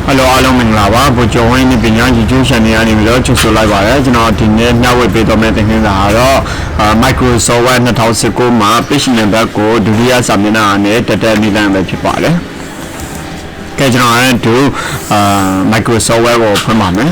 Hello အားလုံးမင်္ဂလာပါဘိုကျော်ဝင်းဒီပညာကြီးကျိုးချန်နယ်ကနေပြီးတော့ချစ်ဆိုလိုက်ပါတယ်ကျွန်တော်ဒီနေ့မျှဝေပေးတော့မယ့်တင်ပြတာကတော့ Microsoft Word 2019မှာ page number ကိုဒုတိယစာမျက်နှာနဲ့တက်တက်နည်းလမ်းပဲဖြစ်ပါတယ်။ကဲကျွန်တော်အဲ့ဒီMicrosoft Word ကိုဖွင့်ပါမယ်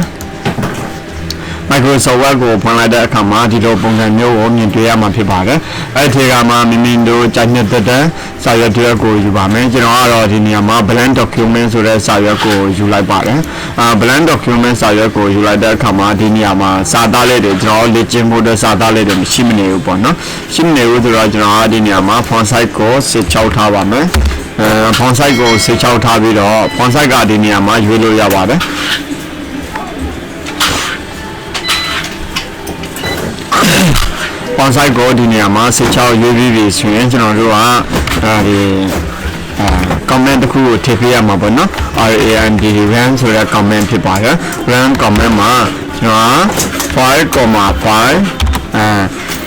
Microsoft Word ကိုဖွင့်လိုက်တဲ့အခါမှာဒီလိုပုံစံမျိုးကိုမြင်တွေ့ရမှာဖြစ်ပါတယ်။အဲ့ဒီကမှာမိမိတို့ကြိုက်တဲ့စာရွက်တွေကိုယူပါမယ်။ကျွန်တော်ကတော့ဒီနေရာမှာ blank document ဆိုတဲ့စာရွက်ကိုယူလိုက်ပါတယ်။ blank document စာရွက်ကိုယူလိုက်တဲ့အခါမှာဒီနေရာမှာစာသားလေးတွေကျွန်တော်လေ့ကျင့်ဖို့တဲ့စာသားလေးတွေမရှိမနေဘူးပေါ့နော်။ရှိမနေဘူးဆိုတော့ကျွန်တော်ဒီနေရာမှာ font size ကို16ထားပါမယ်။ font size ကို16ထားပြီးတော့ font size ကဒီနေရာမှာရွေးလို့ရပါတယ်။ font size ကိုဒီနေရာမှာ16ရွေးပြီးပြီဆိုရင်ကျွန်တော်တို့ကဒီ comment တစ်ခုကိုထည့်ပေးရမှာပေါ့နော် RAND run ဆိုတဲ့ comment ဖြစ်ပါတယ် run comment မှာကျွန်တော်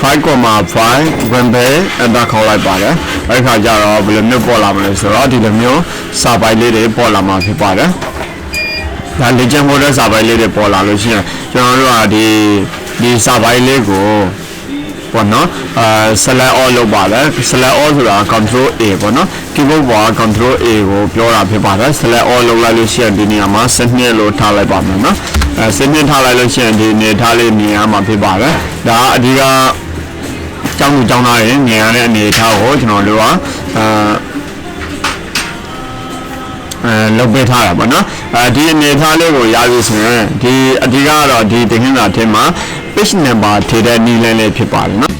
5,5 when be အတာခေါ်လိုက်ပါတယ်အဲ့ခါကျတော့ဘယ်လိုမျိုးပေါ်လာမလဲဆိုတော့ဒီလိုမျိုးစာပိုင်လေးတွေပေါ်လာမှာဖြစ်ပါတယ်ဒါလေ့ကျင့်ဖို့တဲ့စာပိုင်လေးတွေပေါ်လာလို့ရှိရင်ကျွန်တော်တို့ကဒီစာပိုင်လေးကိုပေါ့နော်select all လုပ်ပါတယ် select all ဆိုတာ control A ပေါ့နော် keyboard ပေါ် control A ကိုပြောတာဖြစ်ပါတယ် select all လုပ်လိုက်လို့ရှိရင်ဒီနေရာမှာစနစ်လို့ထားလိုက်ပါမယ်နော်စနစ်ထားလိုက်လို့ရှိရင်ဒီနေထားလေးမြင်ရမှာဖြစ်ပါတယ်ဒါအဓိကကျောင်းသူကျောင်းသားတွေမြင်ရတဲ့အနေအထားကိုကျွန်တော်တို့ကလုပ်ပေးထားတာပေါ့နော်ဒီအနေအထားလေးကိုရပြီဆိုရင်ဒီအဓိကကတော့ဒီတင်ခင်းစာထဲမှာ page number ထည့်တဲ့နည်းလမ်းလေးဖြစ်ပါတယ်နော်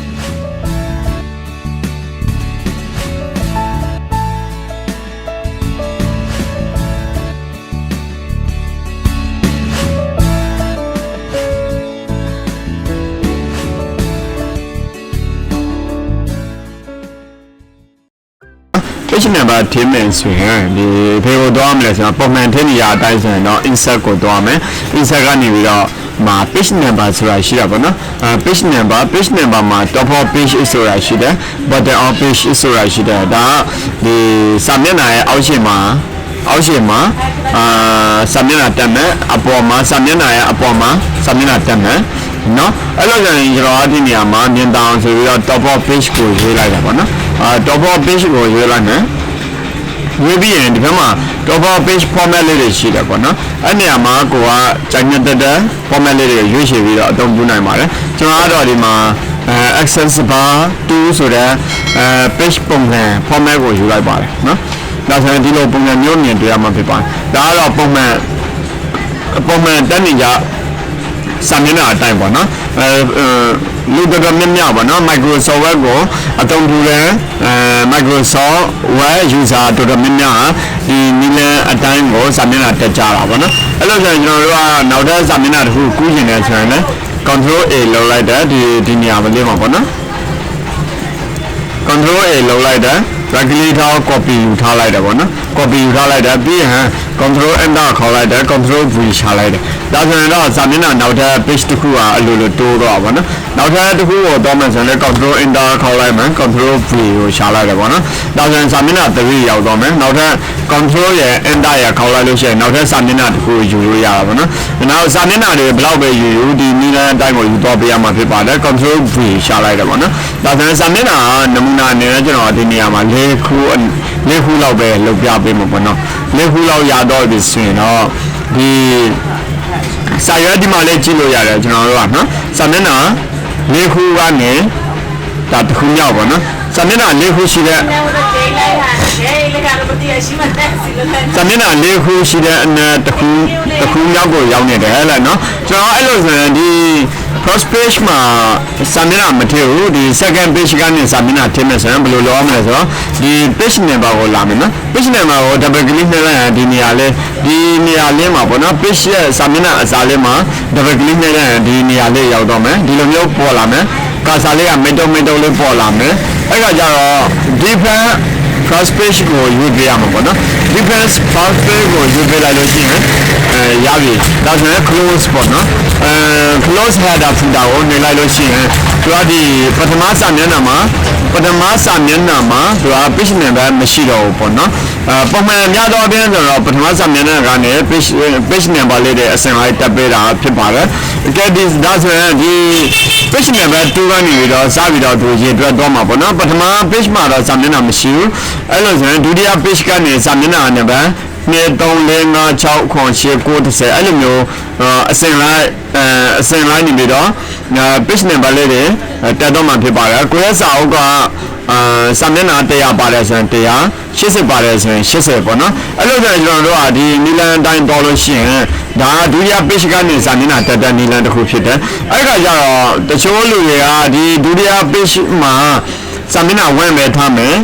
page number ထည့်မယ်ဆိုရင်ဒီဖေကိုသွားမလဲဆိုတော့ပုံမှန်ထည့်နေရအတိုင်းဆိုရင်တော့ insert ကိုသွားမယ် insert ကနေပြီးတော့မှာ page number ဆိုတာရှိတာပေါ့နော်page number မှာ top of page ဆိုတာရှိတယ် bottom of page ဆိုတာရှိတယ်ဒါဒီစာမျက်နှာရဲ့အောက်ရှေ့မှာစာမျက်နှာတက်မယ်အပေါ်မှာစာမျက်နှာရဲ့အပေါ်မှာစာမျက်နှာတက်မယ်နော်အဲ့လိုဆိုရင်ကျွန်တော်ဒီနေရာမှာမြင်တောင်ဆိုပြီးတော့ top of page ကိုရွေးလိုက်တာပေါ့နော်top of page ကိုရွေးလိုက်မယ်ရွေးပြီးရင်ဒီဘက်မှာ top of page format လေးတွေရှိတယ်ပေါ့နော်အဲ့နေရာမှာကိုကကြိုင်တဲ့ format လေးတွေရွေးချယ်ပြီးတော့အသုံးပြုနိုင်ပါတယ်ကျွန်တော်ကတော့ဒီမှာ access bar 2ဆိုတဲ့page ပုံစံ format ကိုယူလိုက်ပါတယ်နော်ဒါဆိုရင်ဒီလိုပုံစံမျိုးမြင်တွေ့ရမှာဖြစ်ပါတယ်ဒါကတော့ပုံမှန်တက်နေကြစာမျက်နှာအတိုင်းပေါ့နော်လူတော်တော်များများပေါ့နော် Microsoft Word ကိုအသုံးပြုတဲ့Microsoft Word user တော်တော်များများဒီနည်းလမ်းအတိုင်းကိုစာမျက်နှာတက်ကြတာပေါ့နော်အဲ့လိုဆိုရင်ကျွန်တော်တို့ကနောက်တဲ့စာမျက်နှာတစ်ခုကူးကျင်နေဆိုရင်လည်း Control A လုပ်လိုက်တဲ့ဒီနေရာမလေးမှာပေါ့နော် Control A လုပ်လိုက်တဲ့ regulator copy ယူထားလိုက်တယ်ပေါ့နော် copy ယူထားလိုက်တယ်ပြီးရင် control enter ခေါ်လိုက်တယ် control V ချလိုက်တယ်ဒါဆိုရင်တော့စာမျက်နှာနောက်ထပ် page တစ်ခုကအလိုလိုတိုးတော့ပါနော်နောက်ထပ်တစ်ခုကိုတော့မှဆိုရင် control enter ခေါ်လိုက်မယ် control V ကိုချလိုက်တယ်ပေါ့နော်ဒါဆိုရင်စာမျက်နှာ3ရောက်တော့မယ်နောက်ထပ် control ရဲ့ enter ရဲ့ခေါ်လိုက်လို့ရှိရင်နောက်ထပ်စာမျက်နှာတစ်ခုယူလို့ရတာပေါ့နော်နောက်စာမျက်နှာတွေဘယ်လောက်ပဲယူဒီနည်းလမ်းအတိုင်းကိုယူတော့ပေးရမှာဖြစ်ပါတယ် control V ချလိုက်တယ်ပေါ့နော်ဒါဆိုရင်စာမျက်နှာနမူနာအနေနဲ့ကျွန်တော်ဒီနေရာမှာ၄ခုလောက်ပဲလုပ်ပြပေးမှာပေါ့နော်၄ခုလောက်ရတော့ပြီဆိုရင်တော့ဒီစာရွက်ဒီမှာလည်းကြည့်လို့ရတယ်ကျွန်တော်တို့ကနော်စာမျက်နှာ၄ခုကနေဒါတစ်ခုမြောက်ပေါ့နော်စာမျက်နှာ၄ခုရှိတဲ့စာမျက်နှာ၄ခုရှိတဲ့အနက်တစ်ခုမြောက်ကိုရောက်နေတယ်ဟဲ့လားနော်ကျွန်တော်အဲ့လိုဆိုရင်ဒီ first page မှာစာမျက်နှာမထည့်ဘူးဒီ second page ကနေစာမျက်နှာထည့်မယ်ဆိုရင်ဘယ်လိုလုပ်ရမလဲဆိုတော့ဒီ page number ကိုလာမယ်နော် page number ကို double click နဲ့လိုက်ရင်ဒီနေရာလေးမှာပေါ့နော် page ရဲ့စာမျက်နှာအစားလေးမှာ double click နဲ့လိုက်ရင်ဒီနေရာလေးရောက်တော့မယ်ဒီလိုမျိုးပေါ်လာမယ်ကာစာလေးကမိတ်တုံးလေးပေါ်လာမယ်အဲ့ကကြတော့ different first page ကိုယူပေးရမှာပေါ့နော် different first page ကိုယူပေးလိုက်လို့ရှိရင်ရပြီဒါဆိုရင် close ပေါ့နော်close header footer ကိုနေလိုက်လို့ရှိရင် ဒီပထမစာမျက်နှာမှာသူက page number မရှိတော့ဘူးပေါ့နော်ပုံမှန်များသောအားဖြင့်ဆိုတော့ပထမစာမျက်နှာကနေ page number လေးတွေအစဉ်လိုက်တက်ပေးတာဖြစ်ပါတယ်ကဲဒီဒါဆိုရင်ဒီ page number 2ကနေပြီးတော့စပြီးတော့သူရေတွက်တော့မှာပေါ့နော်ပထမ page မှာတော့စာမျက်နှာမရှိဘူးအဲ့လိုဆိုရင်ဒုတိယ page ကနေစာမျက်နှာနံပါတ်2 3 4 5 6 9 10 10အဲ့လိုမျိုးအစဉ်လိုက်နေပြီးတော့ page number လေးတွေတက်တော့မှာဖြစ်ပါတယ်ကိုရဲ့စာအုပ်ကစာမျက်နှာ100ပါတယ်ဆိုရင်180ပါတယ်ဆိုရင်80ပေါ့နော်အဲ့လိုဆိုရင်ကျွန်တော်တို့ကဒီနီလန်အတိုင်းတော်လို့ရှိရင်ဒါဒုတိယ page ကနေစာမျက်နှာတက်နီလန်တစ်ခုဖြစ်တယ်အဲ့ဒါကြတော့တချို့လူတွေကဒီဒုတိယ page မှာစာမျက်နှာဝင်မဲ့ထားမယ်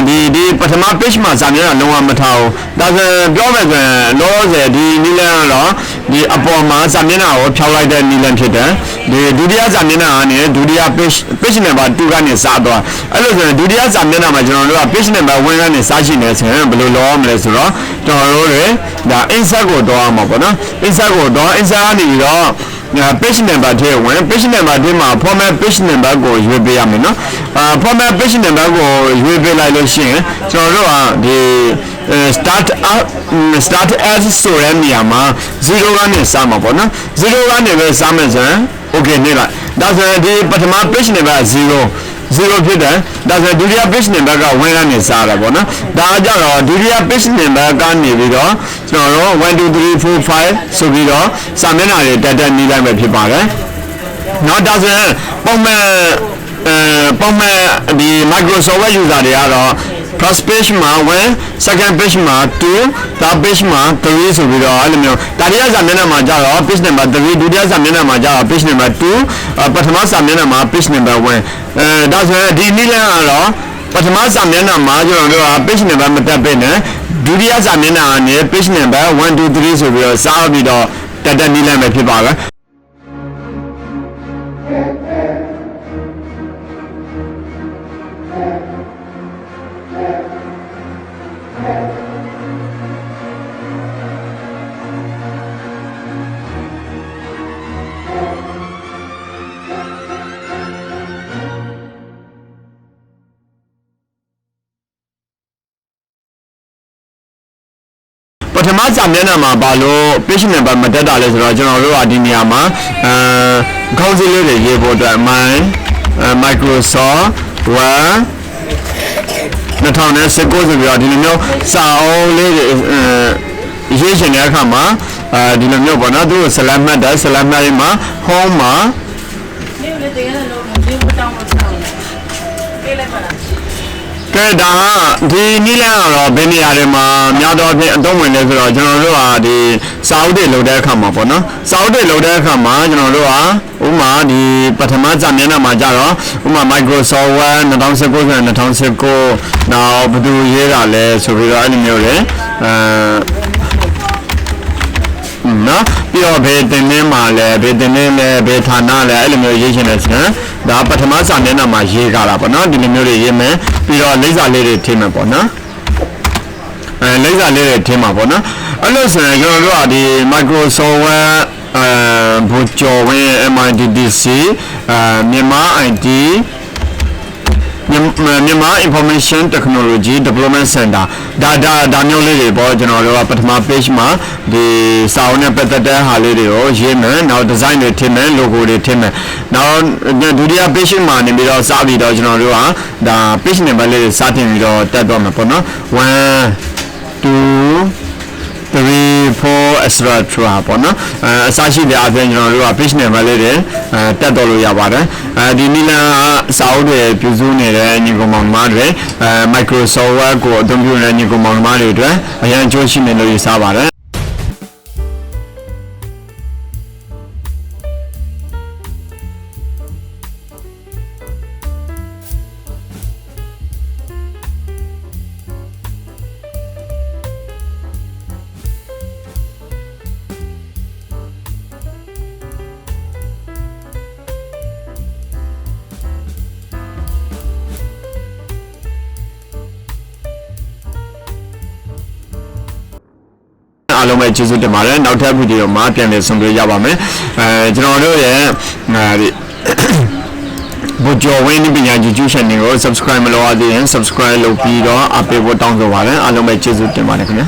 ဒီပထမ page မှာစာမျက်နှာလုံးဝမထားဘူးဒါဆိုပြောမယ်ဆိုရင်လောလောဆယ်ဒီနီလန်ကတော့ဒီအပေါ်မှာစာမျက်နှာကိုဖြောက်လိုက်တဲ့နီလန်ဖြစ်တယ်ဒီဒုတိယစာမျက်နှာကနေဒုတိယ page number 2ကနေစသွားအဲ့လိုဆိုရင်ဒုတိယစာမျက်နှာမှာကျွန်တော်တို့က page number 1ကနေစရှိနေဆိုရင်ဘယ်လိုလုပ်ရမလဲဆိုတော့ကျွန်တော်တို့တွေဒါ insert ကိုတော့အောင်ပါပေါ့နော် insert ကိုတော့ insert ကနေပြီးတော့page number ထဲဝင် page number ထဲမှာ format page number ကိုရွေးပေးရမယ်နော်format page number ကိုရွေးပေးလိုက်လို့ရှိရင်ကျွန်တော်တို့ကဒီ start as ဆိုတဲ့နေရာမှာ0ကနေစမှာပေါ့နော်0ကနေပဲစမယ်ဆိုရင် okay နေလိုက်ဒါဆိုရင်ဒီပထမ page number 0ဖြစ်တယ်ဒါဆိုဒုတိယ page number ကဝင်ကနေစားတာပေါ့နော်ဒါကြတော့ဒုတိယ page number ကနေပြီးတော့ကျွန်တော်တို့1 2 3 4 5ဆိုပြီးတော့စာမျက်နှာတွေတက်နေလိုက်ပဲဖြစ်ပါတယ်နောက်ဒါဆိုရင်ပုံမှန်ဒီ Microsoft Word user တွေကတော့ first page မှာ1 second page မှာ2 third page မှာ3ဆိုပြီးတော့အဲ့လိုမျိုးတတိယစာမျက်နှာမှာကျတော့ page number 3ဒုတိယစာမျက်နှာမှာကျတော့ page number 2ပထမစာမျက်နှာမှာ page number 1ဒါဆိုရင်ဒီနည်းလမ်းကတော့ပထမစာမျက်နှာမှာကျွန်တော်တို့က page number မတက်ပေးနဲ့ဒုတိယစာမျက်နှာကနေ page number 1 2 3ဆိုပြီးတော့စားပြီးတော့တက်နည်းလမ်းပဲဖြစ်ပါပဲပထမစာမျက်နှာမှာဘာလို့ page number မတက်တာလဲဆိုတော့ကျွန်တော်တို့ကဒီနေရာမှာခေါင်းစဉ်လေးတွေရေးဖို့အတွက် Microsoft Word 2019ဆိုပြီးတော့ဒီလိုမျိုးစာအုပ်လေးတွေရေးချင်တဲ့အခါမှာဒီလိုမျိုးပေါ့နော်သူတို့ select မှတ်တယ် select မှတ်ရင်မှာ home မှာနေလေတကယ်တော့ဒီဘတောင်းမဆောင်ဘူးပြေးလိုက်ပါလားကဲဒါဒီနီလန်ကတော့ဘယ်နေရာတွေမှာများတော့ဖြင့်အသုံးဝင်လဲဆိုတော့ကျွန်တော်တို့ကဒီစာအုပ်တွေလုပ်တဲ့အခါမှာပေါ့နော်စာအုပ်တွေလုပ်တဲ့အခါမှာကျွန်တော်တို့ကဥမာဒီပထမစာမျက်နှာမှာကြတော့ဥမာ Microsoft Word 2019ဆိုရင်2019နောက်ဘယ်သူရေးတာလဲဆိုပြီးတော့အဲ့လိုမျိုးလေနော်ပြီးတော့ဘယ်တင်နေမှာလဲဘယ်တင်နေလဲဘယ်ဌာနလဲအဲ့လိုမျိုးရေးချင်တယ်ဆိုရင်ဒါပထမစာမျက်နှာမှာရေးကြတာပေါ့နော်ဒီလိုမျိုးတွေရေးမယ်ပြီးတော့လိပ်စာလေးတွေထည့်မယ်ပေါ့နော်လိပ်စာလေးတွေထည့်မှာပေါ့နော်အဲ့လိုဆိုရင်ကျွန်တော်တို့ကဒီ Microsoft Word ဘူကျော်ဝင်း MIDDC မြန်မာ IT မြန်မာ Information Technology Development Center ဒါမျိုးလေးတွေပေါ့ကျွန်တော်တို့ကပထမ page မှာဒီစာအုပ်နဲ့ပတ်သက်တဲ့ဟာလေးတွေကိုရေးမယ်နောက် design တွေထည့်မယ် logo တွေထည့်မယ်နောက်ဒုတိယ page မှာနေပြီးတော့စပြီးတော့ကျွန်တော်တို့ကဒါ page number လေးတွေစတင်ပြီးတော့တက်တော့မှာပေါ့နော်1 2 3 4 extra ပေါ့နော်အစရှိတဲ့အပြင်ကျွန်တော်တို့က page number လေးတွေတက်တော့လို့ရပါတယ်ဒီနီလန်စာအုပ်တွေပြုစုနေတဲ့ညီကောင်မောင်မားတွေMicrosoft Word ကိုအသုံးပြုနေတဲ့ညီကောင်မောင်မားတွေအတွက်အရင်အကျိုးရှိနေလို့ရစားပါတယ်အားလုံးပဲကျေးဇူးတင်ပါတယ်နောက်ထပ်ဗီဒီယိုမှာပြန်လည်ဆုံတွေ့ကြပါမယ်ကျွန်တော်တို့ရဲ့ ဘိုကျော်ဝင်းဒီပညာ YouTube channel ကို subscribe မလုပ်ရသေးရင် subscribe လုပ်ပြီးတော့အပေးဖို့တောင်းဆိုပါတယ်အားလုံးပဲကျေးဇူးတင်ပါတယ်ခင်ဗျာ